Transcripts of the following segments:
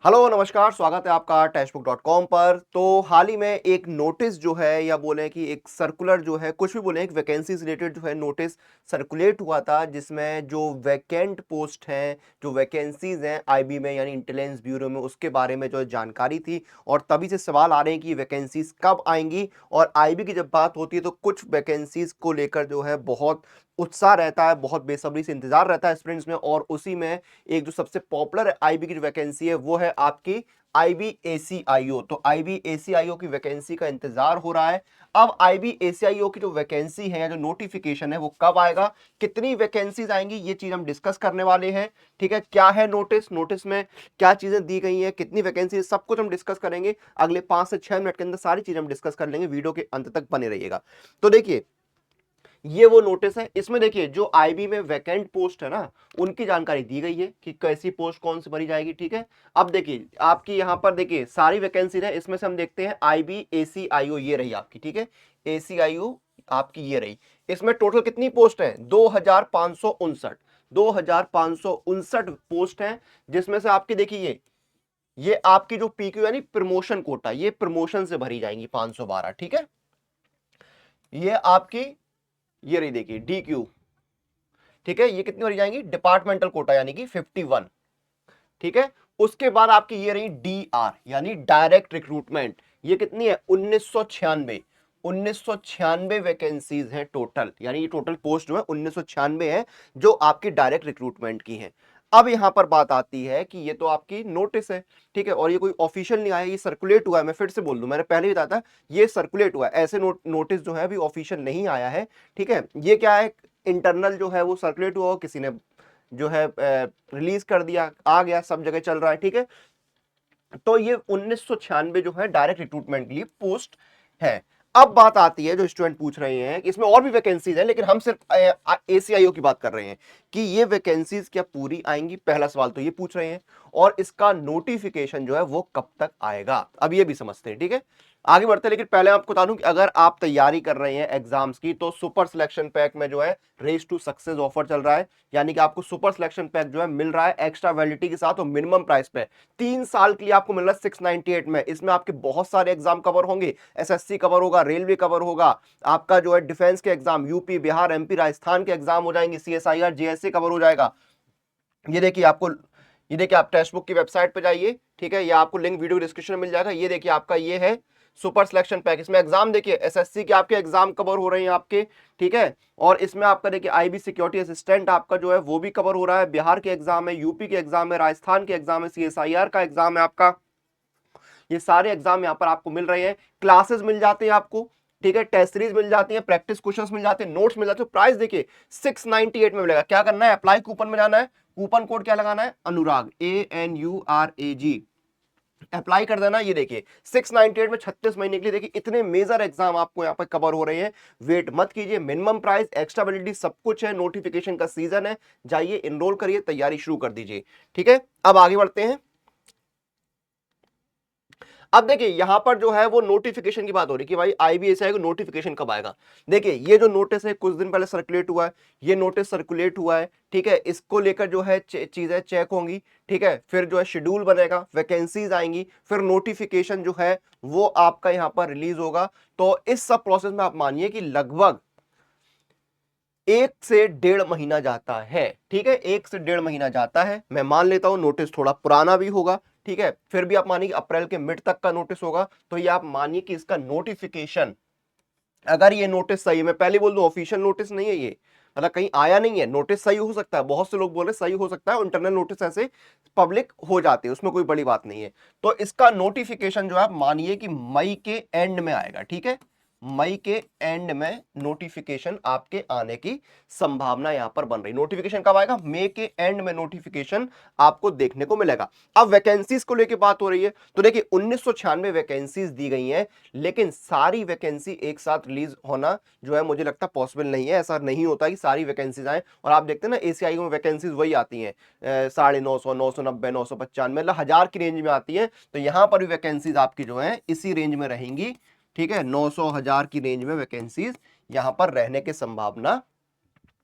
Hello नमस्कार, स्वागत है आपका टेक्स्टबुक.com पर। तो हाल ही में एक नोटिस जो है या बोलें कि एक सर्कुलर जो है, कुछ भी बोलें, एक वैकेंसी से रिलेटेड जो है नोटिस सर्कुलेट हुआ था, जिसमें जो वैकेंट पोस्ट हैं, जो वैकेंसीज हैं आईबी में यानी इंटेलिजेंस ब्यूरो में, उसके बारे में जो है जानकारी थी। और तभी से सवाल आ रहे हैं कि वैकेंसीज कब आएंगी। और आईबी की जब बात होती है तो कुछ वैकेंसीज को लेकर जो है बहुत उत्साह रहता है, बहुत बेसब्री से इंतजार रहता है स्टूडेंट्स में। और उसी में एक जो सबसे पॉपुलर आईबी की जो वैकेंसी है वो है आपकी आईबीएसीआईओ। तो आईबीएसीआईओ की वैकेंसी का इंतजार हो रहा है। अब आईबीएसीआईओ की जो वैकेंसी है या जो नोटिफिकेशन है वो कब आएगा, कितनी वैकेंसीज आएंगी, ये चीज हम डिस्कस करने वाले हैं। ठीक है, क्या है नोटिस, नोटिस में क्या चीजें दी गई हैं, कितनी वैकेंसी, सब कुछ हम डिस्कस करेंगे। अगले 5 से 6 मिनट के अंदर सारी चीजें हम डिस्कस कर लेंगे। वीडियो के अंत तक बने रहिएगा। तो देखिए, ये वो नोटिस है। इसमें देखिए जो आईबी में वैकेंट पोस्ट है ना, उनकी जानकारी दी गई है कि कैसी पोस्ट कौन सी भरी जाएगी। ठीक है, अब देखिए आपकी यहां पर देखिए सारी वैकेंसी है। इसमें से हम देखते हैं आईबी एसीआईओ, ये रही आपकी। ठीक है, एसीआईओ आपकी ये रही। इसमें टोटल कितनी पोस्ट है? 2559। 2559 पोस्ट है, जिसमें से आपकी देखिए ये आपकी जो पीक्यू यानी प्रमोशन कोटा, ये प्रमोशन से भरी जाएंगी 512। ठीक है, ये आपकी ये रही देखिए डी क्यू। ठीक है, ये कितनी भरी जाएंगी? डिपार्टमेंटल कोटा यानी कि 51। ठीक है, उसके बाद आपकी ये रही डी आर यानी डायरेक्ट रिक्रूटमेंट। ये कितनी है? 1996। 1996 वैकेंसीज हैं टोटल, यानी ये टोटल पोस्ट जो है 1996 है, जो आपकी डायरेक्ट रिक्रूटमेंट की हैं। अब यहां पर बात आती है कि ये तो आपकी नोटिस है। ठीक है, और ये कोई ऑफिशियल नहीं आया, ये सर्कुलेट हुआ है। मैं फिर से बोल दूं, मैंने पहले ही बताया था, ये सर्कुलेट हुआ है। ऐसे नोटिस जो है अभी ऑफिशियल नहीं आया है। ठीक है, ये क्या है, इंटरनल जो है वो सर्कुलेट हुआ, किसी ने जो है रिलीज कर दिया, आ गया, सब जगह चल रहा है। ठीक है, तो ये 1996 जो है डायरेक्ट रिक्रूटमेंट के लिए पोस्ट है। अब बात आती है, जो स्टूडेंट पूछ रहे हैं कि इसमें और भी वैकेंसीज हैं, लेकिन हम सिर्फ एसीआईओ की बात कर रहे हैं कि ये वैकेंसीज क्या पूरी आएंगी, पहला सवाल तो ये पूछ रहे हैं। और इसका नोटिफिकेशन जो है वो कब तक आएगा, अब ये भी समझते हैं। ठीक है, आगे बढ़ते हैं, लेकिन पहले आपको बता दूं कि अगर आप तैयारी कर रहे हैं एग्जाम्स की, तो सुपर सिलेक्शन पैक में जो है रेस टू सक्सेस ऑफर चल रहा है। यानी कि आपको सुपर सिलेक्शन पैक जो है मिल रहा है एक्स्ट्रा वैलिडिटी के साथ और मिनिमम प्राइस पे। 3 साल के लिए आपको मिल रहा है 698 में। इसमें आपके बहुत सारे एग्जाम कवर होंगे, एसएससी कवर होगा, रेलवे कवर होगा, आपका जो है डिफेंस के exam, UP, Bihar, MP, Rajasthan के एग्जाम हो जाएंगे, सीएसआईआर, जेएससी कवर हो जाएगा। ये देखिए आपको, ये देखिए आप टेक्स्ट बुक की वेबसाइट पे जाइए। ठीक है, ये आपको लिंक वीडियो डिस्क्रिप्शन में मिल जाएगा। ये देखिए आपका ये है सुपर सिलेक्शन पैक। इसमें एग्जाम देखिए, एसएससी के आपके एग्जाम कवर हो रहे हैं आपके। ठीक है, और इसमें आपका देखिए आईबी सिक्योरिटी असिस्टेंट आपका जो है वो भी कवर हो रहा है। बिहार के एग्जाम है, यूपी के एग्जाम है, राजस्थान के एग्जाम है, सीएसआईआर का एग्जाम है आपका। ये सारे एग्जाम यहाँ पर आपको मिल रहे हैं। क्लासेस मिल जाते हैं आपको। ठीक है, टेस्ट सीरीज मिल जाती है, प्रैक्टिस क्वेश्चंस मिल जाते हैं, नोट्स मिल जाते हैं। प्राइस देखिए 698 में मिलेगा। क्या करना है? अप्लाई कूपन में जाना है। कूपन कोड क्या लगाना है? अनुराग, ANURAG, अप्लाई कर देना। ये देखिए 698 में 36 महीने के लिए देखिए इतने मेजर एग्जाम आपको यहाँ पर कवर हो रहे हैं। वेट मत कीजिए, मिनिमम प्राइस, एक्स्ट्रा वैलिडिटी, सब कुछ है। नोटिफिकेशन का सीजन है, जाइए इनरोल करिए, तैयारी शुरू कर दीजिए। ठीक है, अब आगे बढ़ते हैं। अब देखिए यहां पर जो है वो नोटिफिकेशन की बात हो रही है कि भाई आईबीएसआई को नोटिफिकेशन कब आएगा। देखिए ये जो नोटिस है कुछ दिन पहले सर्कुलेट हुआ है, ये नोटिस सर्कुलेट हुआ है। ठीक है, इसको लेकर जो है चीजें चेक होंगी। ठीक है, फिर जो है शेड्यूल बनेगा, वैकेंसीज आएंगी, फिर नोटिफिकेशन जो है वो आपका यहां पर रिलीज होगा। तो इस सब प्रोसेस में आप मानिए कि लगभग 1 से 1.5 महीना जाता है। ठीक है, 1 से 1.5 महीना जाता है। मैं मान लेता हूं नोटिस थोड़ा पुराना भी होगा। ठीक है, फिर भी आप मानिए कि अप्रैल के मिड तक का नोटिस होगा। तो ये आप मानिए कि इसका नोटिफिकेशन, अगर ये नोटिस सही, मैं पहले बोल दूं ऑफिशियल नोटिस नहीं है ये, मतलब कहीं आया नहीं है। नोटिस सही हो सकता है, बहुत से लोग बोल रहे सही हो सकता है, इंटरनल नोटिस ऐसे पब्लिक हो जाते हैं, उसमें कोई बड़ी बात नहीं है। तो इसका नोटिफिकेशन जो है आप मानिए कि मई के एंड में आएगा। ठीक है, मई के एंड में नोटिफिकेशन आपके आने की संभावना यहां पर बन रही। नोटिफिकेशन कब आएगा? मई के एंड में नोटिफिकेशन आपको देखने को मिलेगा। अब वैकेंसीज को लेकर बात हो रही है, तो देखिए 1996 वैकेंसीज दी गई हैं, लेकिन सारी वैकेंसी एक साथ रिलीज होना जो है मुझे लगता है पॉसिबल नहीं है। ऐसा नहीं होता कि सारी वैकेंसीज आए। और आप देखते हैं ना एसीआई में वैकेंसीज वही आती हैं 950, 990, 995, मतलब 1000 की रेंज में आती है। तो यहां पर भी वैकेंसीज आपकी जो है इसी रेंज में रहेंगी। ठीक है, 900, 1000 की रेंज में वैकेंसीज यहां पर रहने की संभावना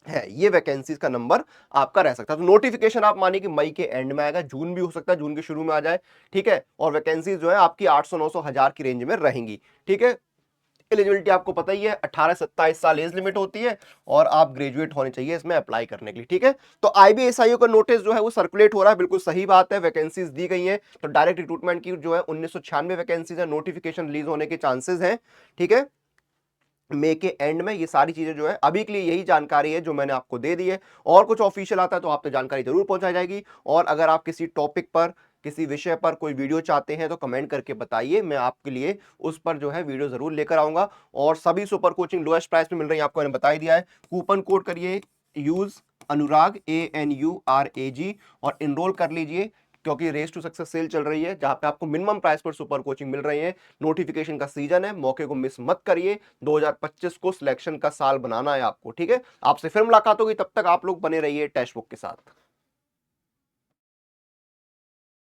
है, ये वैकेंसीज का नंबर आपका रह सकता है। तो नोटिफिकेशन आप मानिए कि मई के एंड में आएगा, जून भी हो सकता है, जून के शुरू में आ जाए, ठीक है। और वैकेंसीज जो है आपकी 800 900 1000 की रेंज में रहेंगी, ठीक है। एलिजिबिलिटी आपको पता ही है, 18 से 27 साल एज लिमिट होती है और आप ग्रेजुएट होने चाहिए इसमें अप्लाई करने के लिए, ठीक है। तो आईबीएसआईओ का नोटिस जो है वो सर्कुलेट हो रहा है, बिल्कुल सही बात है, वैकेंसीज दी गई हैं। तो डायरेक्ट रिक्रूटमेंट की जो है 1996 वैकेंसीज है, नोटिफिकेशन रिलीज होने के चांसेस हैं, ठीक है, मई के एंड में। ये सारी चीजें जो है अभी के लिए यही जानकारी है जो मैंने आपको दे दी है, और कुछ ऑफिशियल आता है तो आप तक जानकारी जरूर पहुंचाई जाएगी। और अगर आप किसी टॉपिक पर, किसी विषय पर कोई वीडियो चाहते हैं तो कमेंट करके बताइए, मैं आपके लिए उस पर जो है वीडियो जरूर लेकर आऊंगा। और सभी सुपर कोचिंग लोएस्ट प्राइस में मिल रही है, आपको मैंने बता ही दिया है। कूपन कोड करिए यूज अनुराग ANURAG और इनरोल कर लीजिए, क्योंकि रेस टू सक्सेस सेल चल रही है जहां पे आपको मिनिमम प्राइस पर सुपर कोचिंग मिल रही है। नोटिफिकेशन का सीजन है, मौके को मिस मत करिए। 2025 को सिलेक्शन का साल बनाना है आपको, ठीक है। आपसे फिर मुलाकात होगी, तब तक आप लोग बने रहिए टेक्स्ट बुक के साथ।